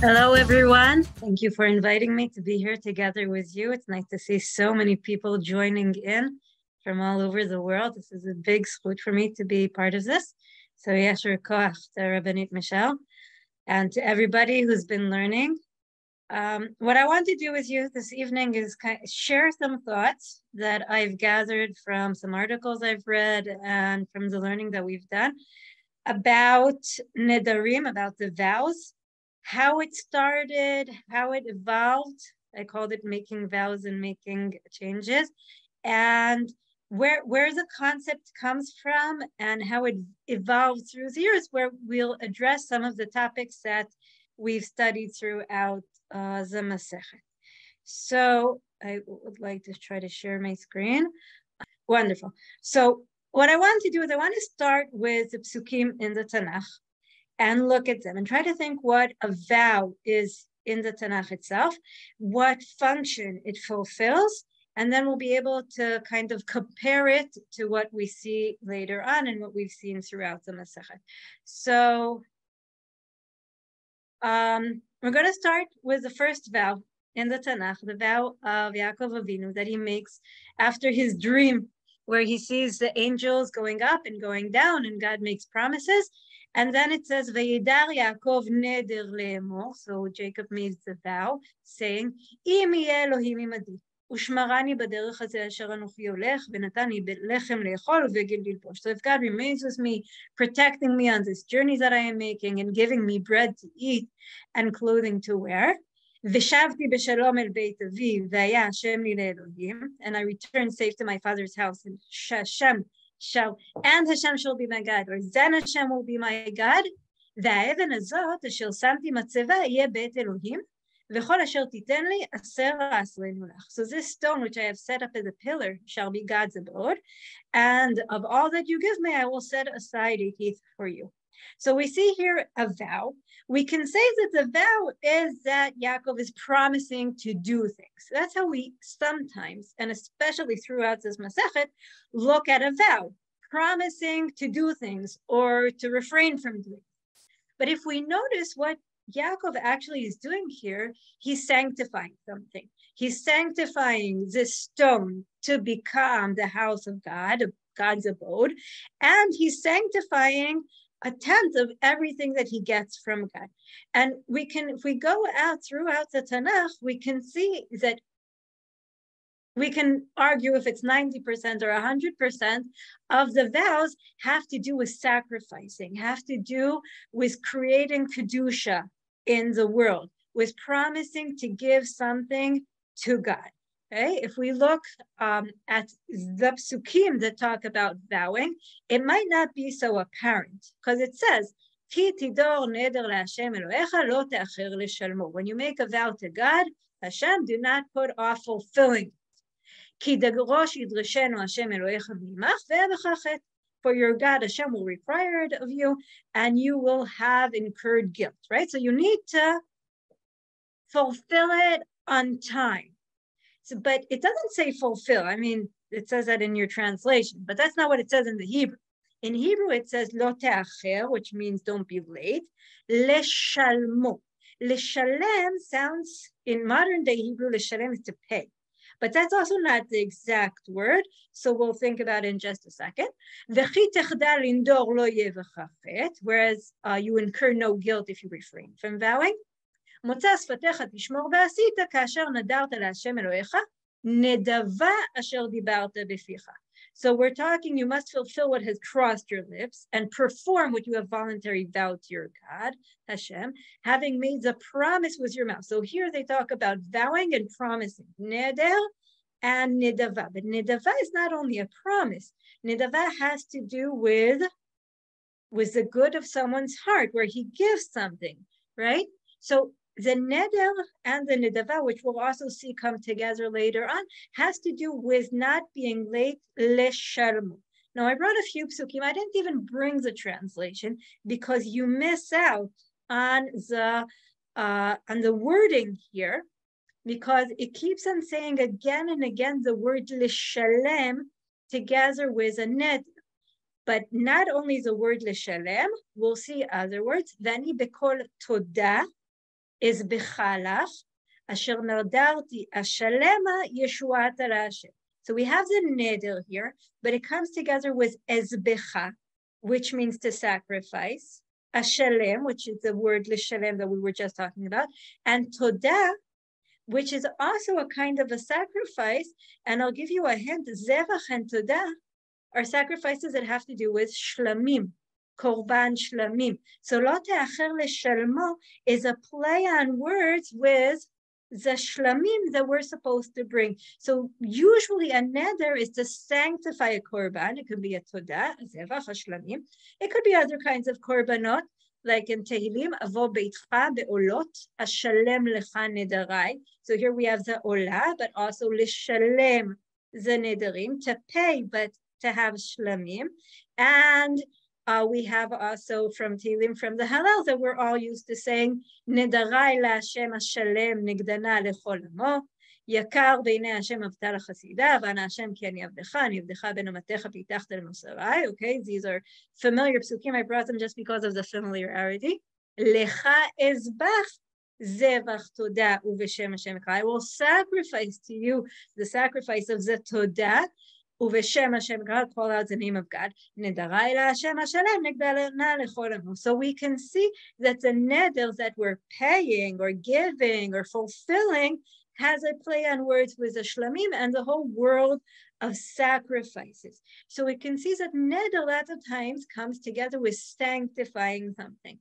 Hello, everyone. Thank you for inviting me to be here together with you. It's nice to see so many people joining in from all over the world. This is a big zchut for me to be part of this. So yasher koach to Rabbanit Michelle and to everybody who's been learning. What I want to do with you this evening is share some thoughts that I've gathered from some articles I've read and from the learning that we've done about nedarim, about the vows, how it started, how it evolved. I called it making vows and making changes, and where the concept comes from and how it evolved through the years, where we'll address some of the topics that we've studied throughout the Masechet. So I would like to try to share my screen. Wonderful. So what I want to do is I want to start with the psukim in the Tanakh and look at them and try to think what a vow is in the Tanakh itself, what function it fulfills, and then we'll be able to kind of compare it to what we see later on and what we've seen throughout the Masechet. So we're going to start with the first vow in the Tanakh, the vow of Yaakov Avinu that he makes after his dream, where he sees the angels going up and going down, and God makes promises. And then it says, Vayidar Yaakov neder le'emor. So Jacob made the vow, saying, Im yeh Elohim imadi, ושמרני בדרך הזה אשר אנוכי הולך, ונתן לי לחם לאכול ובגד ללבוש. So if God remains with me, protecting me on this journey that I am making, and giving me bread to eat and clothing to wear, ושבתי בשלום אל בית אבי, והיה השם לי לאלוהים, and I returned safe to my father's house, and Hashem shall be my God, or then Hashem will be my God, והאבן הזאת אשר שמתי מצבה יהיה בית אלוהים, וכל אשר תיתן לי עשר לעשרנו לך. So this stone which I have set up as a pillar shall be God's abode, and of all that you give me I will set aside a eighth for you. So we see here a vow. We can say that the vow is that Yaakov is promising to do things. That's how we sometimes, and especially throughout this Masechet, look at a vow, promising to do things or to refrain from doing. But if we notice what Yaakov actually is doing here, he's sanctifying something. He's sanctifying this stone to become the house of God, God's abode, and he's sanctifying a tenth of everything that he gets from God. And we can, if we go out throughout the Tanakh, we can see that we can argue if it's 90% or 100% of the vows have to do with sacrificing, have to do with creating Kedusha in the world, with promising to give something to God. Okay, if we look at the psukim that talk about vowing, it might not be so apparent, because it says, Ki tidor neder leHashem Elohecha lo te'acher leshalmo. When you make a vow to God, Hashem, do not put off fulfilling it. Ki degrosh yidreshenu Hashem Elohecha v'imach ve'ebechachet. For your God, Hashem will require it of you, and you will have incurred guilt, right? So you need to fulfill it on time. So, but it doesn't say fulfill. I mean, it says that in your translation, but that's not what it says in the Hebrew. In Hebrew, it says lo te'acher, which means don't be late. Leshalmo. Leshalem sounds, in modern day Hebrew, leshalem is to pay. But that's also not the exact word, so we'll think about it in just a second. Whereas you incur no guilt if you refrain from vowing. מוצא שפתיך תשמור ועשית כאשר נדרת להשם אלוהיך, נדבה אשר דיברת בפיך. So we're talking, you must fulfill what has crossed your lips and perform what you have voluntarily vowed to your God, Hashem, having made the promise with your mouth. So here they talk about vowing and promising, neder and nidava. But nidava is not only a promise. Nidava has to do with the good of someone's heart, where he gives something, right? So the neder and the nidava, which we'll also see come together later on, has to do with not being late, lesharmu. Now, I brought a few psukim. I didn't even bring the translation because you miss out on the wording here, because it keeps on saying again and again the word leshalem together with a neder. But not only the word leshalem, we'll see other words. Vani bekol todah. is b'chalach, asher nadarti ashalema yeshuat Hashem. So we have the neder here, but it comes together with ezbecha, which means to sacrifice, ashalem, which is the word lishalem that we were just talking about, and todah, which is also a kind of a sacrifice. And I'll give you a hint, zevach and todah are sacrifices that have to do with shlamim, korban shlamim. So lo te'acher leshalmo is a play on words with the shlamim that we're supposed to bring. So usually a neder is to sanctify a korban. It could be a todah, a zevach, a shlamim. It could be other kinds of korbanot, like in Tehillim, avo beitcha be'olot, ashalem lecha nedarai. So here we have the olah, but also lishalem the nedarim, to pay, but to have shlamim. And we have also from Tehillim, from the Hallel, that we're all used to saying, nedarai la'Hashem ashalem nigdana lechol amo, יקר בעיני השם אהבת לחסידה, ואנה השם כי אני עבדך בין אמתיך פיתחת למסורי. Okay, these are familiar psukim. I brought them just because of the familiarity. לך אזבח זבח תודה ובשם השם אקרא. I will sacrifice to you the sacrifice of the תודה, ובשם השם אקרא, call out the name of God. נדרי להשם השלם נגדלנה לכל עמו. So we can see that the neders that we're paying or giving or fulfilling has a play on words with the shlamim and the whole world of sacrifices. So we can see that neder a lot of times comes together with sanctifying something.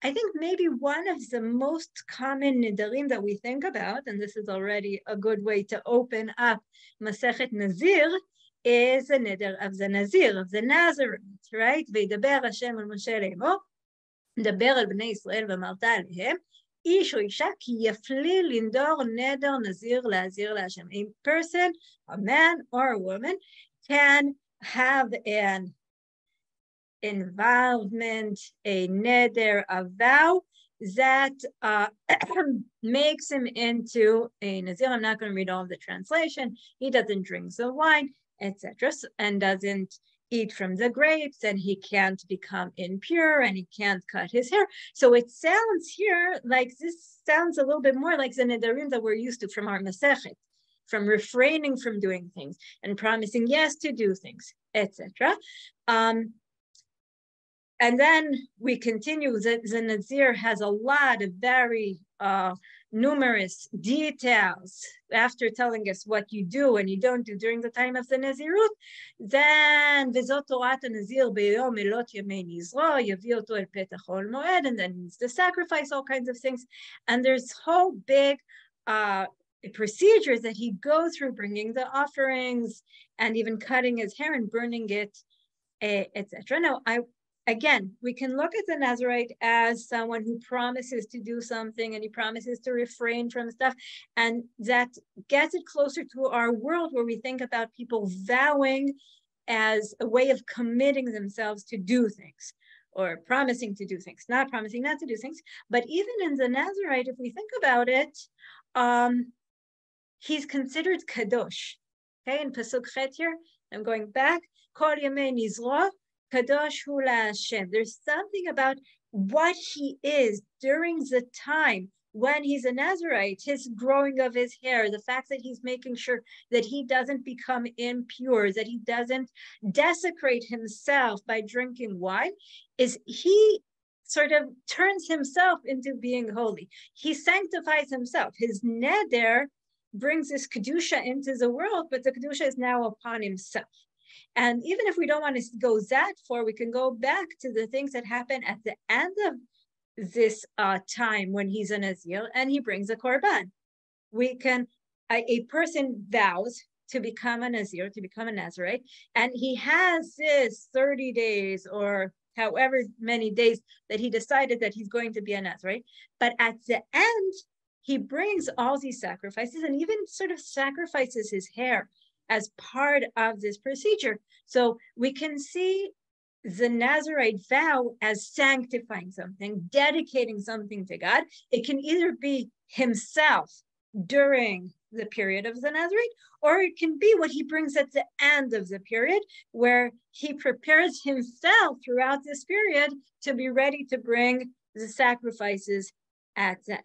I think maybe one of the most common nedarim that we think about, and this is already a good way to open up Masechet Nazir, is the neder of the Nazir, of the Nazarite, right? V'yidaber Hashem al Moshe le'emo, דבר על בני ישראל ואמרת עליהם, איש או אישה כי יפליל לנדור נדר נזיר להזיר להשם. A person, a man or a woman, can have an involvement, a neder, a vow that makes him into a nazir. I'm not going to read all of the translation. He doesn't drink the wine, etc., and doesn't eat from the grapes, and he can't become impure, and he can't cut his hair. So it sounds here like this sounds a little bit more like the nedarim that we're used to from our Masechet, from refraining from doing things and promising yes to do things, etc. And then we continue. The Nazir has a lot of very numerous details after telling us what you do and you don't do during the time of the Nazirut. Then v'zot torat Nazir b'yom elot yemei nizro yavi oto el petach ol moed, and then needs to sacrifice all kinds of things. And there's whole big procedures that he goes through, bringing the offerings and even cutting his hair and burning it, etc. Now, again, we can look at the Nazarite as someone who promises to do something and he promises to refrain from stuff. And that gets it closer to our world where we think about people vowing as a way of committing themselves to do things or promising to do things, not promising not to do things. But even in the Nazarite, if we think about it, he's considered kadosh. Okay, in Pasuk Chet here, I'm going back, Kol Yemei Nizro, Kadosh hu LaHashem. There's something about what he is during the time when he's a Nazarite, his growing of his hair, the fact that he's making sure that he doesn't become impure, that he doesn't desecrate himself by drinking wine, is he sort of turns himself into being holy. He sanctifies himself. His neder brings this kedusha into the world, but the kedusha is now upon himself. And even if we don't want to go that far, we can go back to the things that happen at the end of this time when he's a Nazir and he brings a korban. We can, a person vows to become a Nazir, to become a Nazarite, and he has this 30 days or however many days that he decided that he's going to be a Nazarite. But at the end, he brings all these sacrifices and even sort of sacrifices his hair as part of this procedure. So we can see the Nazarite vow as sanctifying something, dedicating something to God. It can either be himself during the period of the Nazarite, or it can be what he brings at the end of the period, where he prepares himself throughout this period to be ready to bring the sacrifices at the end.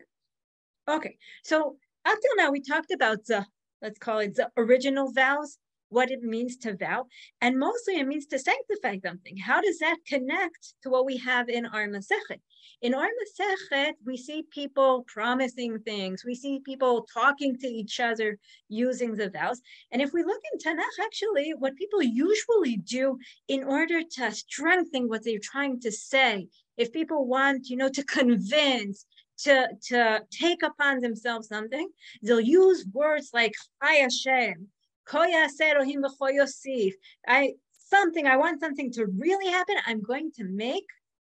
Okay, so up till now, we talked about the, let's call it the original vows, what it means to vow, and mostly it means to sanctify something. How does that connect to what we have in our Masechet? In our Masechet, we see people promising things. We see people talking to each other using the vows. And if we look in Tanakh, actually, what people usually do in order to strengthen what they're trying to say, if people want, to convince, to take upon themselves something, they'll use words like Chai Hashem, I want something to really happen. I'm going to make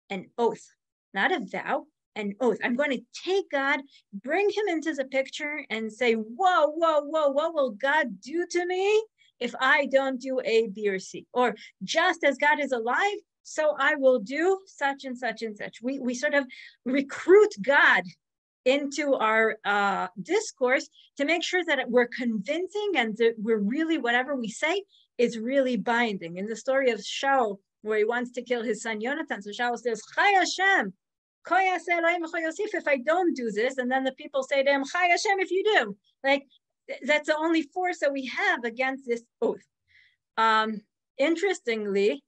an oath, not a vow, an oath. I'm going to take God, bring him into the picture and say, whoa, what will God do to me if I don't do A, B, or C? Or just as God is alive, so I will do such and such and such. We sort of recruit God into our discourse to make sure that we're convincing and that we're really, whatever we say is really binding. In the story of Shaul, where he wants to kill his son Yonatan, so Shaul says, Chai Hashem, if I don't do this, and then the people say to him, Chai Hashem, if you do. Like, that's the only force that we have against this oath. Interestingly,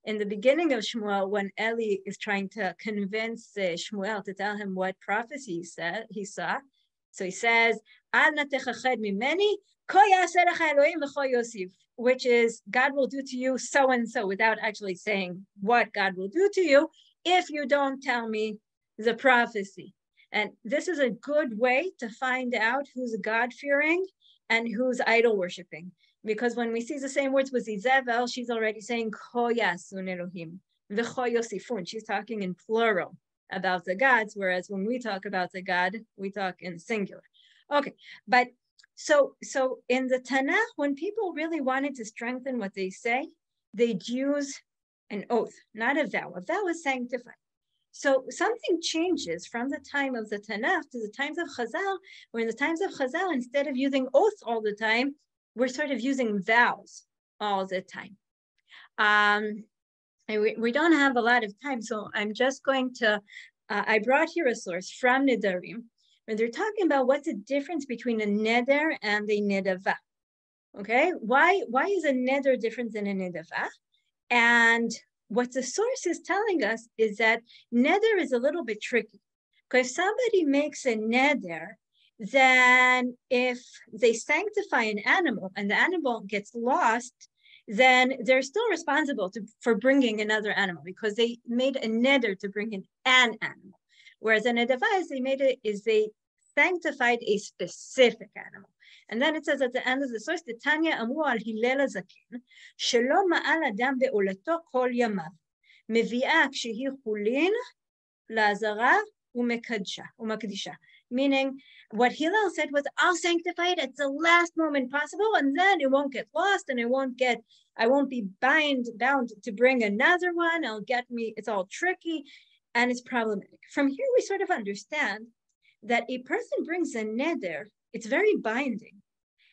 in the beginning of Shmuel, when Eli is trying to convince Shmuel to tell him what prophecy he saw, so he says, which is, God will do to you so and so, without actually saying what God will do to you if you don't tell me the prophecy. And this is a good way to find out who's God-fearing and who's idol-worshipping. Because when we see the same words with Izebel, she's already saying Koyasun Elohim, V'choyosifun. She's talking in plural about the gods, whereas when we talk about the God, we talk in singular. Okay, but so in the Tanakh, when people really wanted to strengthen what they say, they'd use an oath, not a vow. A vow is sanctified. So something changes from the time of the Tanakh to the times of Chazal, where in the times of Chazal, instead of using oaths all the time, we're sort of using vows all the time. And we don't have a lot of time, so I'm just going to, I brought here a source from Nedarim, where they're talking about what's the difference between a neder and a nedava. Okay, why is a neder different than a nedava? And what the source is telling us is that neder is a little bit tricky, because if somebody makes a neder, then if they sanctify an animal and the animal gets lost, then they're still responsible for bringing another animal, because they made a neder to bring in an animal. Whereas in a device, they sanctified a specific animal. And then it says at the end of the source, the Tanya Amu al Hillel Zakin, Shelo ma'al adam be'olato kol yamav, mevi'ah kshehi chulin la'azara u'mekadisha. Meaning, what Hillel said was, I'll sanctify it at the last moment possible, and then it won't get lost, and I won't be bound to bring another one. It's all tricky, and it's problematic. From here, we sort of understand that a person brings a neder, it's very binding,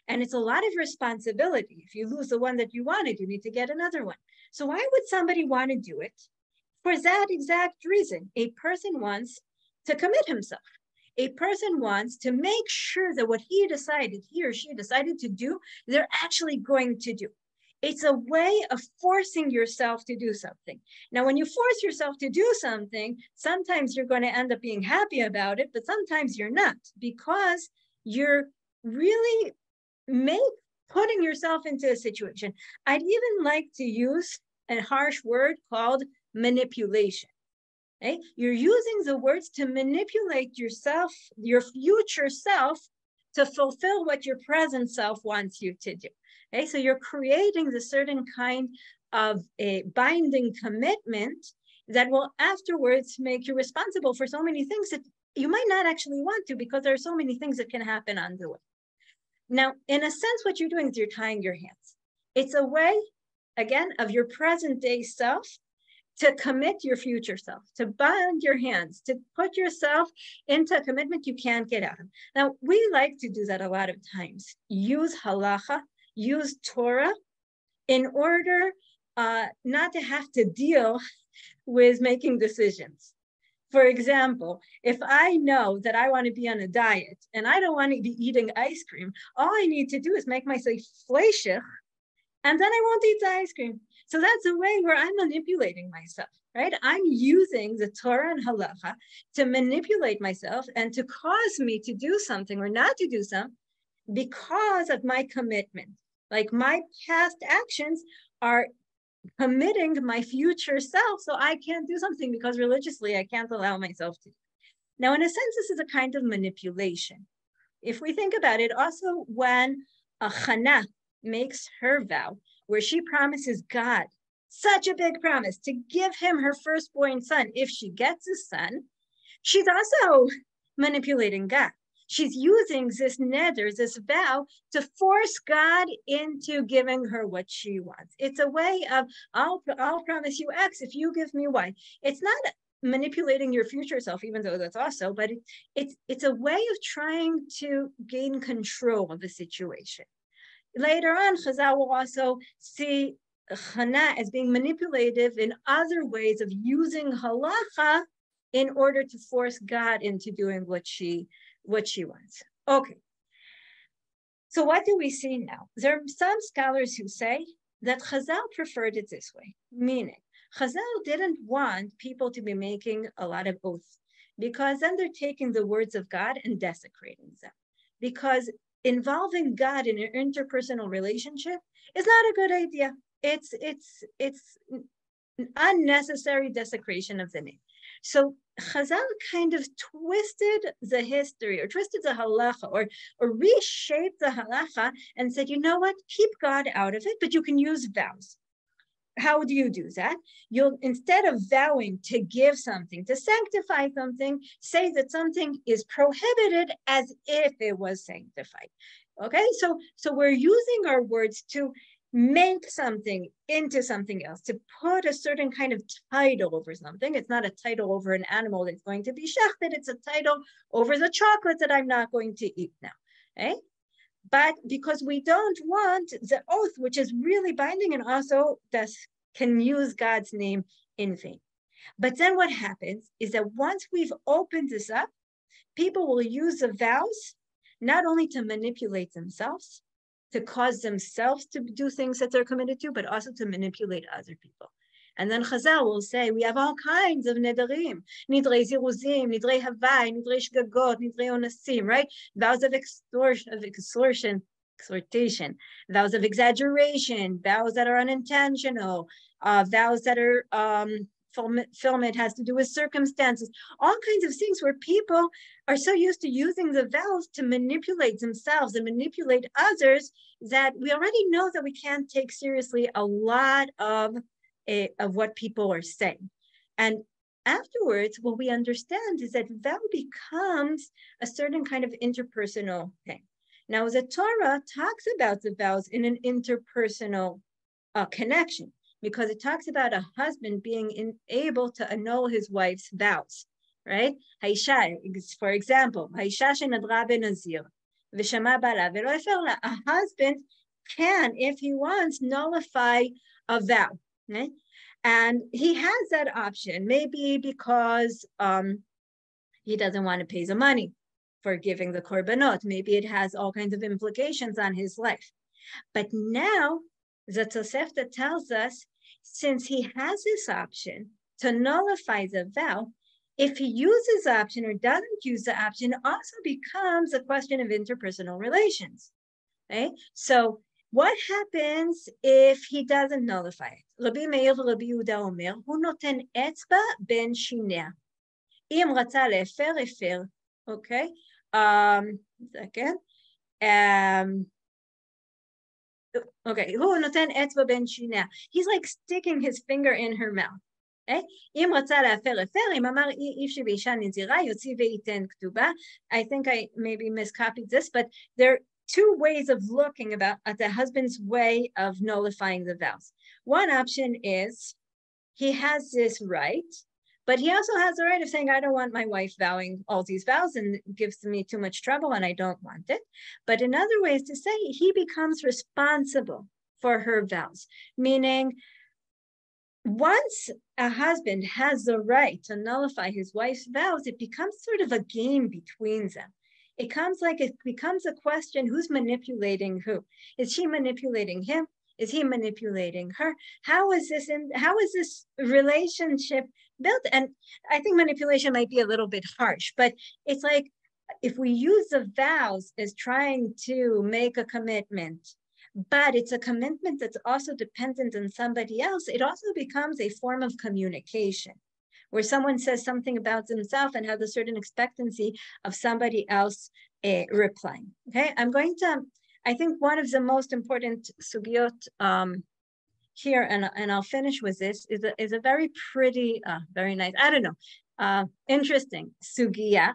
and it's a lot of responsibility. If you lose the one that you wanted, you need to get another one. So why would somebody want to do it? For that exact reason. A person wants to commit himself. A person wants to make sure that what he or she decided to do, they're actually going to do. It's a way of forcing yourself to do something. Now, when you force yourself to do something, sometimes you're going to end up being happy about it, but sometimes you're not, because you're really putting yourself into a situation. I'd even like to use a harsh word called manipulation. Okay? You're using the words to manipulate yourself, your future self, to fulfill what your present self wants you to do. Okay? So you're creating the certain kind of a binding commitment that will afterwards make you responsible for so many things that you might not actually want to, because there are so many things that can happen on the way. Now, in a sense, what you're doing is you're tying your hands. It's a way, again, of your present day self to commit your future self, to bind your hands, to put yourself into a commitment you can't get out of. Now, we like to do that a lot of times. Use halacha, use Torah in order not to have to deal with making decisions. For example, if I know that I want to be on a diet and I don't want to be eating ice cream, all I need to do is make myself fleishig, and then I won't eat the ice cream. So that's a way where I'm manipulating myself, right? I'm using the Torah and Halacha to manipulate myself and to cause me to do something or not to do something because of my commitment. Like my past actions are committing my future self, so I can't do something because religiously I can't allow myself to. Now, in a sense, this is a kind of manipulation. If we think about it, also when a Chana makes her vow, where she promises God such a big promise to give him her firstborn son if she gets a son, she's also manipulating God. She's using this neder, this vow, to force God into giving her what she wants. It's a way of, I'll promise you X if you give me Y. It's not manipulating your future self, even though that's also, but it's a way of trying to gain control of the situation. Later on, Chazal will also see Chana as being manipulative in other ways of using halacha in order to force God into doing what she wants. Okay. So what do we see now? There are some scholars who say that Chazal preferred it this way, meaning Chazal didn't want people to be making a lot of oaths because then they're taking the words of God and desecrating them. Because involving God in an interpersonal relationship is not a good idea. It's an unnecessary desecration of the name. So Chazal kind of twisted the history or twisted the halacha or reshaped the halacha and said, you know what, keep God out of it, but you can use vows. How do you do that? You'll, instead of vowing to give something, to sanctify something, say that something is prohibited as if it was sanctified. Okay, so we're using our words to make something into something else, to put a certain kind of title over something. It's not a title over an animal that's going to be shechted. It's a title over the chocolate that I'm not going to eat now. Okay? But because we don't want the oath, which is really binding and also can use God's name in vain. But then what happens is that once we've opened this up, people will use the vows not only to manipulate themselves, to cause themselves to do things that they're committed to, but also to manipulate other people. And then Chazal will say, we have all kinds of nedarim, nidrei ziruzim, nidrei havai, nidrei shgagot, nidrei onasim, right? Vows of extortion, vows of exaggeration, vows that are unintentional, vows that are fulfillment has to do with circumstances, all kinds of things where people are so used to using the vows to manipulate themselves and manipulate others that we already know that we can't take seriously a lot of what people are saying. And afterwards, what we understand is that vow becomes a certain kind of interpersonal thing. Now, the Torah talks about the vows in an interpersonal connection, because it talks about a husband being able to annul his wife's vows, right? Haisha, for example, Haisha shenadra benazir v'shama bala v'lo efer la. A husband can, if he wants, nullify a vow, right? And he has that option, maybe because he doesn't want to pay the money for giving the korbanot. Maybe it has all kinds of implications on his life. But now the Tosefta tells us, since he has this option to nullify the vow, if he uses the option or doesn't use the option, also becomes a question of interpersonal relations. Okay? So what happens if he doesn't nullify it? Rabbi Meir וRabbi Yehuda omer, hu noten etzba ben shinea. Im ratza lefer efer. Okay? Second. Okay, he's like sticking his finger in her mouth. I think I maybe miscopied this, but there are two ways of looking at the husband's way of nullifying the vows. One option is he has this right, but he also has the right of saying, I don't want my wife vowing all these vows and it gives me too much trouble and I don't want it. But another way is to say he becomes responsible for her vows, meaning once a husband has the right to nullify his wife's vows, it becomes sort of a game between them. It becomes a question: who's manipulating who? Is she manipulating him? Is he manipulating her? How is this relationship built? And I think manipulation might be a little bit harsh, but it's like, if we use the vows as trying to make a commitment, but it's a commitment that's also dependent on somebody else, it also becomes a form of communication, where someone says something about themselves and has a certain expectancy of somebody else replying. Okay, I think one of the most important sugyot here, and I'll finish with this, is a very pretty, very nice, I don't know, interesting sugya,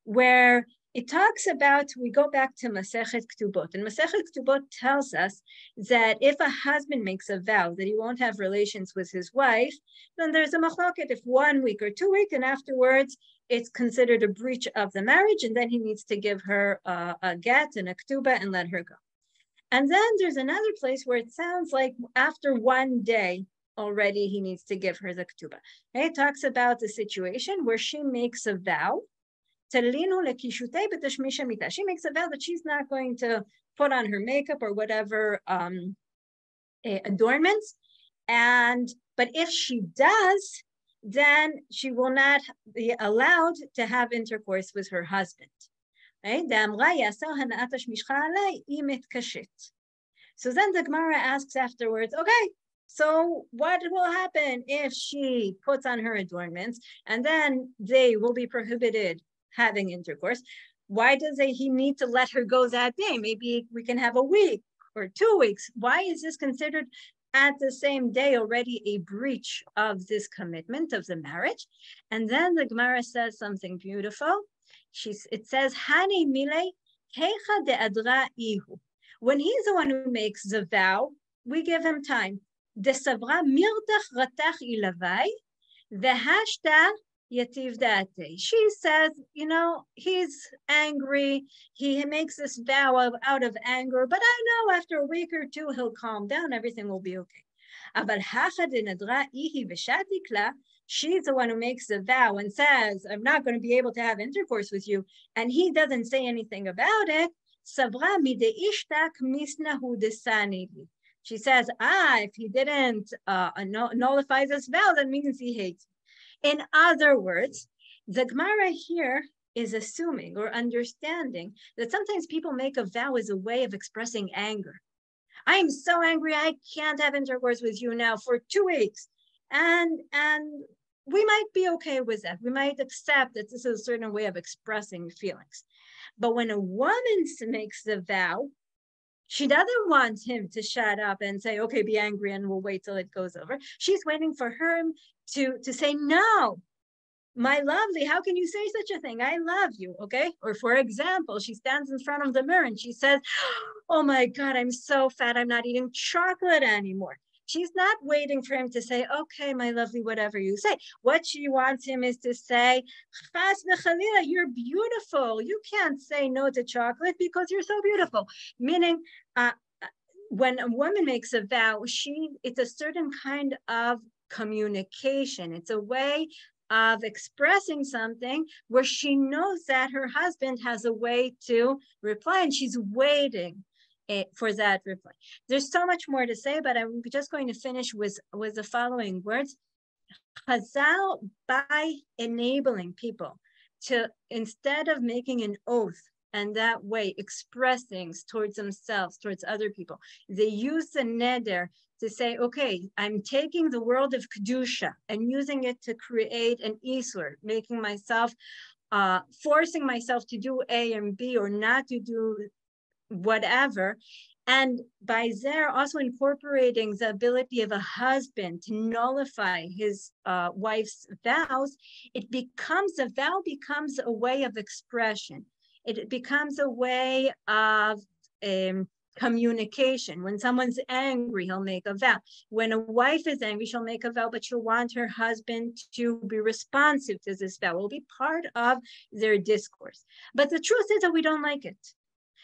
where it talks about, we go back to Masechet Ketubot, and Masechet Ketubot tells us that if a husband makes a vow that he won't have relations with his wife, then there's a machloket if 1 week or 2 weeks, and afterwards it's considered a breach of the marriage, and then he needs to give her a get and a ketubah and let her go. And then there's another place where it sounds like after 1 day already he needs to give her the ketubah. Okay? It talks about the situation where she makes a vow. She makes a vow that she's not going to put on her makeup or whatever adornments. But if she does, then she will not be allowed to have intercourse with her husband. Right? So then the Gemara asks afterwards, okay, so what will happen if she puts on her adornments and then they will be prohibited having intercourse? Why does he need to let her go that day? Maybe we can have a week or 2 weeks. Why is this considered at the same day already a breach of this commitment of the marriage? And then the Gemara says something beautiful. It says, Hani mile hecha de adra ihu. When he's the one who makes the vow, we give him time. De savra mirdach ratach ilavai, vehashta yativ date. She says, he's angry. He makes this vow out of anger, but I know after a week or 2 he'll calm down. Everything will be okay. Aber hacha de nadra ihi veshatikla. She's the one who makes the vow and says, I'm not going to be able to have intercourse with you. And he doesn't say anything about it. Savra mide ishtak misnahu desani. She says, if he didn't nullify this vow, that means he hates me. In other words, the Gemara here is assuming or understanding that sometimes people make a vow as a way of expressing anger. I am so angry, I can't have intercourse with you now for 2 weeks. And we might be okay with that. We might accept that this is a certain way of expressing feelings. But when a woman makes the vow, she doesn't want him to shut up and say, okay, be angry and we'll wait till it goes over. She's waiting for him to say, no, my lovely, how can you say such a thing? I love you, okay? Or for example, she stands in front of the mirror and she says, oh my God, I'm so fat, I'm not eating chocolate anymore. She's not waiting for him to say, okay, my lovely, whatever you say. What she wants him is to say, Chas v'chalila, you're beautiful. You can't say no to chocolate because you're so beautiful. Meaning, when a woman makes a vow, it's a certain kind of communication. It's a way of expressing something where she knows that her husband has a way to reply, and she's waiting for that reply. There's so much more to say, but I'm just going to finish with the following words. Chazal, by enabling people to, instead of making an oath and that way express things towards themselves, towards other people, they use the neder to say, okay, I'm taking the world of Kedusha and using it to create an Isur, making myself, forcing myself to do A and B or not to do whatever. And by there also incorporating the ability of a husband to nullify his wife's vows, the vow becomes a way of expression. It becomes a way of communication. When someone's angry, he'll make a vow. When a wife is angry, she'll make a vow, but she'll want her husband to be responsive to this vow. It will be part of their discourse. But the truth is that we don't like it.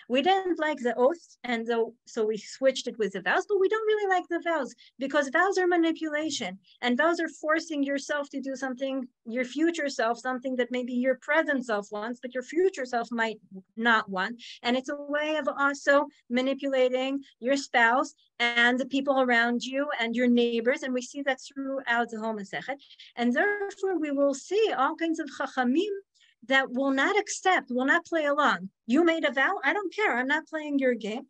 We didn't like the oaths, and so we switched it with the vows, but we don't really like the vows because vows are manipulation, and vows are forcing yourself to do something, your future self, something that maybe your present self wants, but your future self might not want. And it's a way of also manipulating your spouse and the people around you and your neighbors. And we see that throughout the whole Masechet. And therefore, we will see all kinds of chachamim that will not accept, will not play along. You made a vow, I don't care, I'm not playing your game.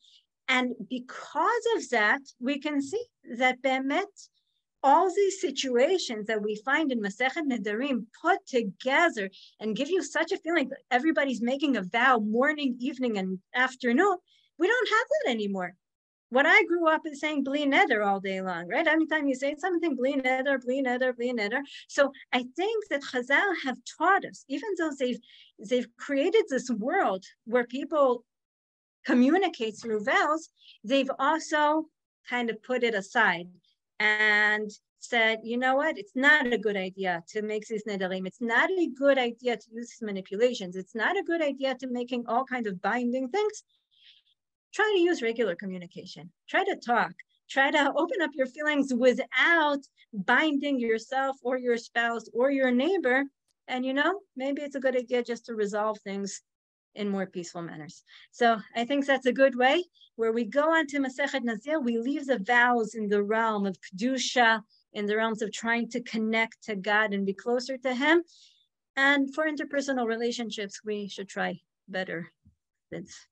And because of that, we can see that Be'emet, all these situations that we find in Masechet Nedarim put together and give you such a feeling that everybody's making a vow morning, evening, and afternoon. We don't have that anymore. What I grew up is saying bli neder all day long, right? Anytime you say something, bli neder, bli neder, bli neder. So I think that Chazal have taught us, even though they've created this world where people communicate through vows, they've also kind of put it aside and said, you know what, it's not a good idea to make these nedarim. It's not a good idea to use these manipulations. It's not a good idea to making all kinds of binding things. Try to use regular communication. Try to talk. Try to open up your feelings without binding yourself or your spouse or your neighbor. And, you know, maybe it's a good idea just to resolve things in more peaceful manners. So I think that's a good way where we go on to Masechet Nazir, we leave the vows in the realm of Kedusha, in the realms of trying to connect to God and be closer to Him. And for interpersonal relationships, we should try better things.